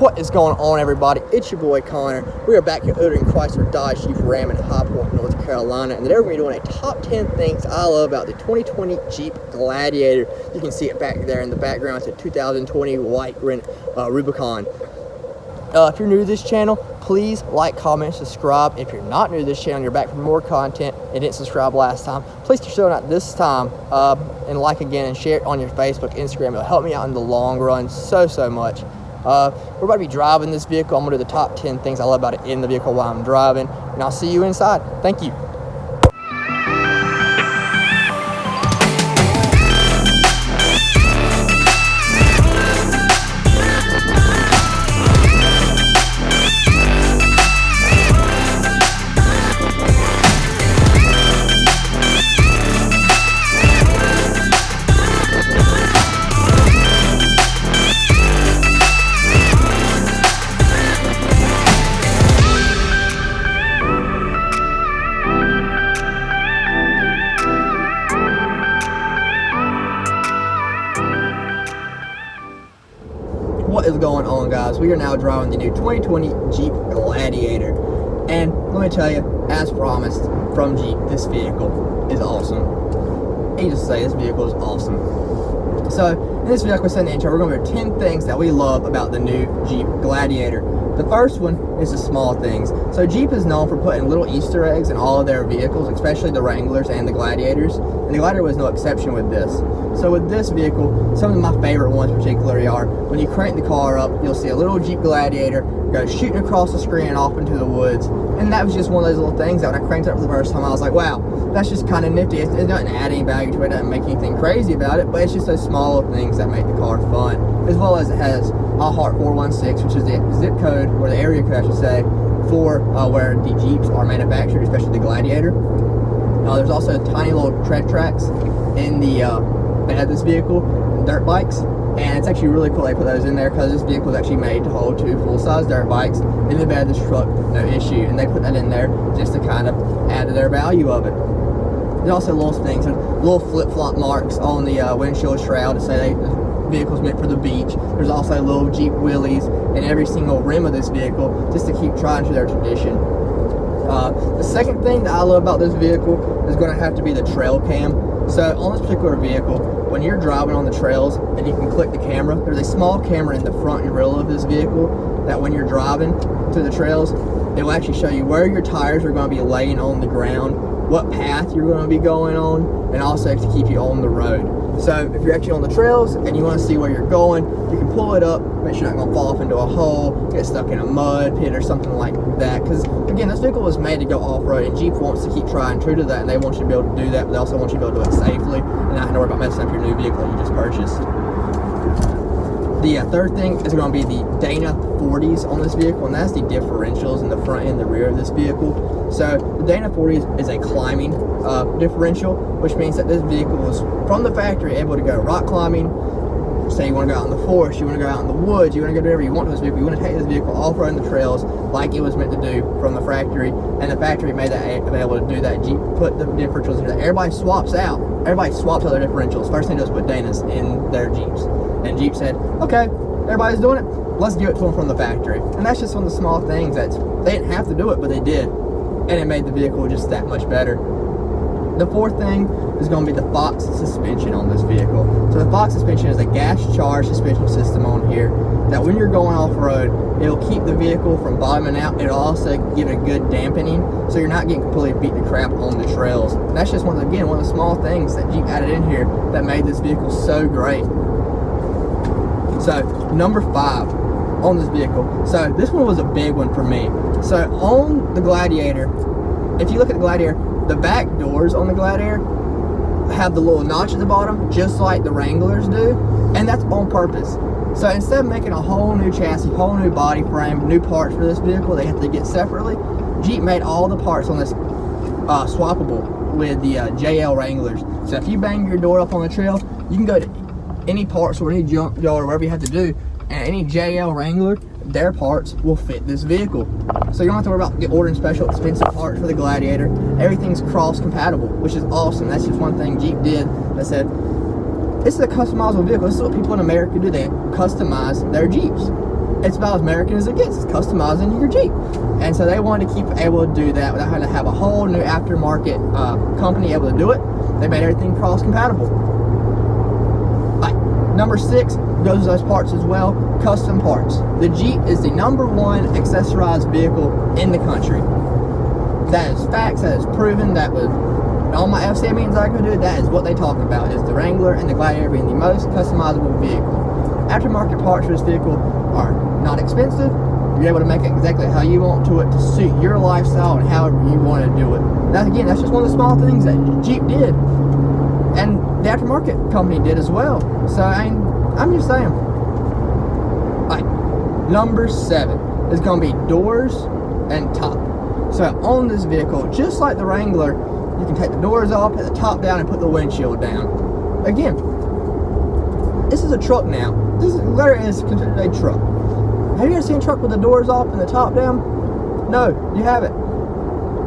What is going on, everybody? It's your boy Connor. We are back here ordering Chrysler Dodge Jeep Ram in High Point, North Carolina, and today we're going to be doing a top 10 things I love about the 2020 Jeep Gladiator. You can see it back there in the background. It's a 2020 white Rubicon. If you're new to this channel, please like, comment, subscribe. If you're not new to this channel, you're back for more content and didn't subscribe last time, please do so not this time, and like again and share it on your Facebook, Instagram. It'll help me out in the long run so much. We're about to be driving this vehicle. I'm going to do the top 10 things I love about it in the vehicle while I'm driving, and I'll see you inside. Thank you. What is going on, guys? We are now driving the new 2020 Jeep Gladiator, and let me tell you, as promised from Jeep, this vehicle is awesome. Needless to say, this vehicle is awesome. So in this video, like we said in the intro, we're going to do 10 things that we love about the new Jeep Gladiator. The first one is the small things. So Jeep is known for putting little Easter eggs in all of their vehicles, especially the Wranglers and the Gladiators, and the Gladiator was no exception with this. So with this vehicle, some of my favorite ones particularly are, when you crank the car up, you'll see a little Jeep Gladiator go shooting across the screen and off into the woods. And that was just one of those little things that when I cranked it up for the first time, I was like, wow, that's just kind of nifty. It doesn't add any value to it, it doesn't make anything crazy about it, but it's just those small little things that make the car fun. As well as it has a Heart 416, which is the zip code, or the area code I should say, for where the Jeeps are manufactured, especially the Gladiator. There's also tiny little tread tracks in the bed of this vehicle, dirt bikes, and it's actually really cool they put those in there because this vehicle is actually made to hold 2 full-size dirt bikes in the bed of this truck, no issue, and they put that in there just to kind of add to their value of it. There's also little things, little flip-flop marks on the windshield shroud to say the vehicle's meant for the beach. There's also little Jeep wheelies in every single rim of this vehicle just to keep trying to their tradition. The second thing that I love about this vehicle is going to have to be the trail cam. So on this particular vehicle, when you're driving on the trails and you can click the camera, there's a small camera in the front and grill of this vehicle that when you're driving through the trails, it will actually show you where your tires are going to be laying on the ground, what path you're going to be going on, and also to keep you on the road. So if you're actually on the trails and you want to see where you're going, you can pull it up, make sure you're not going to fall off into a hole, get stuck in a mud pit or something like that. Because again, this vehicle was made to go off-road, and Jeep wants to keep trying true to that, and they want you to be able to do that, but they also want you to be able to do it safely and not have to worry about messing up your new vehicle that you just purchased. The third thing is going to be the Dana 40s on this vehicle, and that's the differentials in the front and the rear of this vehicle. So the Dana 40s is a climbing differential, which means that this vehicle was from the factory able to go rock climbing. Say you want to go out in the forest, you want to go out in the woods, you want to go do whatever you want to this vehicle, you want to take this vehicle off-road the trails like it was meant to do from the factory, and the factory made that able to do that. Jeep put the differentials in there. Everybody swaps out their differentials. First thing does put Danas in their Jeeps, and Jeep said, okay, everybody's doing it, let's give it to them from the factory. And that's just one of the small things that they didn't have to do it, but they did, and it made the vehicle just that much better. The fourth thing is going to be the Fox suspension on this vehicle. So the Fox suspension is a gas charged suspension system on here that when you're going off-road, it'll keep the vehicle from bottoming out. It'll also give it a good dampening, so you're not getting completely beat to crap on the trails. And that's just one of the small things that Jeep added in here that made this vehicle so great. So number 5 on this vehicle. So this one was a big one for me. So on the Gladiator, if you look at the Gladiator, the back doors on the Gladiator have the little notch at the bottom, just like the Wranglers do, and that's on purpose. So instead of making a whole new chassis, whole new body frame, new parts for this vehicle they have to get separately, Jeep made all the parts on this swappable with the JL Wranglers. So if you bang your door up on the trail, you can go to any parts or any junk yard or whatever you have to do, and any JL Wrangler, their parts will fit this vehicle. So you don't have to worry about ordering special expensive parts for the Gladiator. Everything's cross compatible, which is awesome. That's just one thing Jeep did that said, this is a customizable vehicle. This is what people in America do. They customize their Jeeps. it's about as American as it gets. It's customizing your Jeep. And so they wanted to keep able to do that without having to have a whole new aftermarket company able to do it. They made everything cross compatible. Right. Number 6 goes to those parts as well, custom parts. The Jeep is the #1 accessorized vehicle in the country. That is facts, that is proven. That was all my FCA meetings I could do. That is what they talk about, is the Wrangler and the Gladiator being the most customizable vehicle. Aftermarket parts for this vehicle are not expensive. You're able to make it exactly how you want to it to suit your lifestyle and however you want to do it. That, again, that's just one of the small things that Jeep did, and the aftermarket company did as well. So I'm just saying. Alright, number 7 is going to be doors and top. So on this vehicle, just like the Wrangler, you can take the doors off, put the top down, and put the windshield down. Again, this is a truck now. This literally is considered a truck. Have you ever seen a truck with the doors off and the top down? No, you haven't.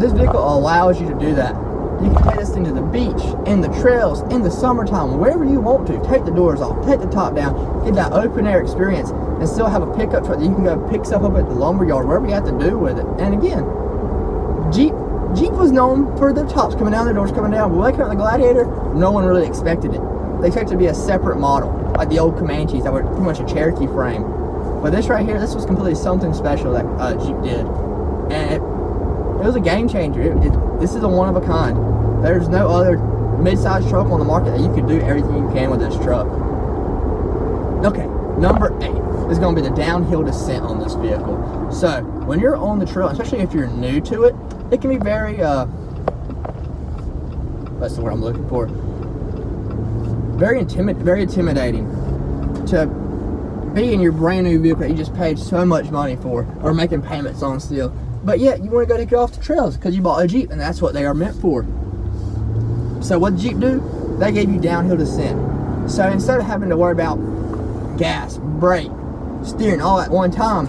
This vehicle allows you to do that. You can take this thing to the beach, in the trails, in the summertime, wherever you want to. Take the doors off, take the top down, get that open air experience, and still have a pickup truck that you can go pick stuff up at the lumber yard, wherever you have to do with it. And again, Jeep was known for their tops coming down, their doors coming down, but when they came out the Gladiator, no one really expected it. They expected it to be a separate model, like the old Comanches that were pretty much a Cherokee frame. But this right here, this was completely something special that Jeep did. And it was a game changer. This is a one of a kind. There's no other mid-sized truck on the market that you could do everything you can with this truck. Okay, number 8 is going to be the downhill descent on this vehicle. So when you're on the trail, especially if you're new to it, it can be very that's the word I'm looking for, very intimidating to be in your brand new vehicle that you just paid so much money for, or making payments on still, but yet you want to go take it off the trails because you bought a Jeep, and that's what they are meant for. So what did Jeep do? They gave you downhill descent. So instead of having to worry about gas, brake, steering all at one time,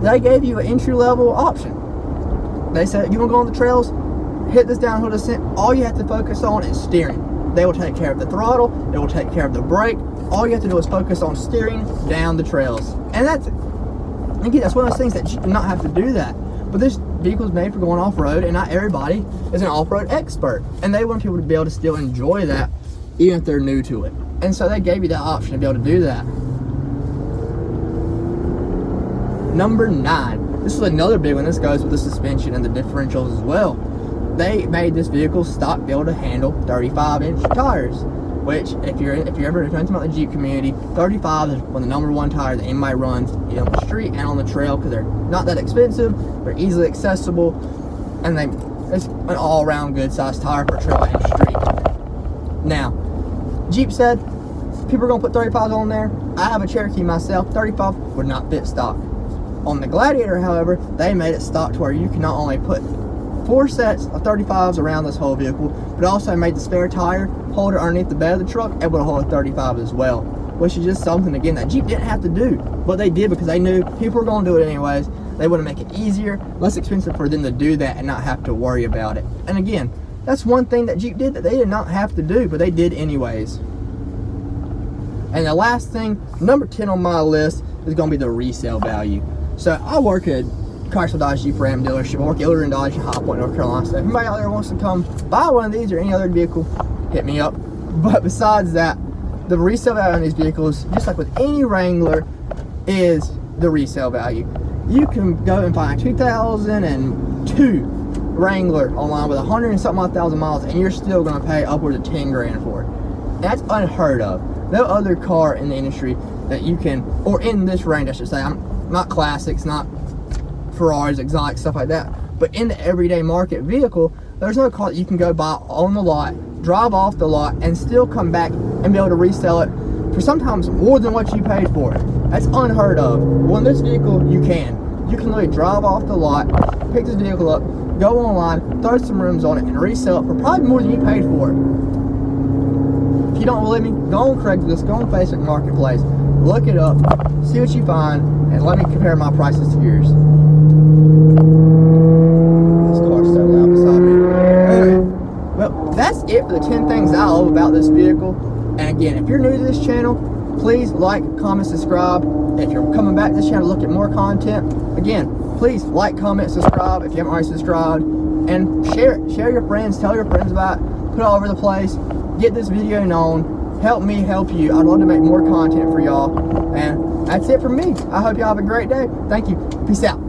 they gave you an entry-level option. They said, you want to go on the trails, hit this downhill descent, all you have to focus on is steering. They will take care of the throttle, they will take care of the brake. All you have to do is focus on steering down the trails. And that's one of those things that you do not have to do that. But this vehicle is made for going off-road, and not everybody is an off-road expert. And they want people to be able to still enjoy that, even if they're new to it. And so they gave you that option to be able to do that. Number 9. This is another big one. This goes with the suspension and the differentials as well. They made this vehicle stock to be able to handle 35-inch tires, which if you're ever talking about the Jeep community, 35 is one of the #1 tires that anybody runs on the street and on the trail, because they're not that expensive, they're easily accessible, and it's an all-around good sized tire for trail and street. Now, Jeep said people are gonna put 35s on there. I have a Cherokee myself. 35 would not fit stock. On the Gladiator, however, they made it stock to where you can not only put 4 sets of 35s around this whole vehicle, but also made the spare tire holder underneath the bed of the truck able to hold a 35 as well, which is just something, again, that Jeep didn't have to do, but they did because they knew people were going to do it anyways. They want to make it easier, less expensive for them to do that and not have to worry about it. And again, that's one thing that Jeep did that they did not have to do, but they did anyways. And the last thing, number 10 on my list, is going to be the resale value. So I work at Chrysler Dodge Jeep Ram dealership. I work at Elder and Dodge in High Point, North Carolina. So if anybody out there wants to come buy one of these or any other vehicle, hit me up. But besides that, the resale value on these vehicles, just like with any Wrangler, is the resale value. You can go and find a 2002 Wrangler online with 100 and something odd thousand miles, and you're still going to pay upwards of 10 grand for it. That's unheard of. No other car in the industry that you can, or in this range I should say, I'm not classics, not Ferraris, exotic, stuff like that, but in the everyday market vehicle, there's no car that you can go buy on the lot, drive off the lot, and still come back and be able to resell it for sometimes more than what you paid for it. That's unheard of. Well, in this vehicle, you can literally drive off the lot, pick this vehicle up, go online, throw some rims on it, and resell it for probably more than you paid for it. If you don't believe me, go on Craigslist, go on Facebook Marketplace, look it up, see what you find, and let me compare my prices to yours. This car's so loud beside me. Anyway, well, that's it for the 10 things I love about this vehicle. And again, if you're new to this channel, Please like, comment, subscribe. If you're coming back to this channel to look at more content, again, please like, comment, subscribe if you haven't already subscribed, and share it. Share your friends, tell your friends about it, put it all over the place. Get this video known. Help me help you. I'd love to make more content for y'all. And that's it from me. I hope y'all have a great day. Thank you. Peace out.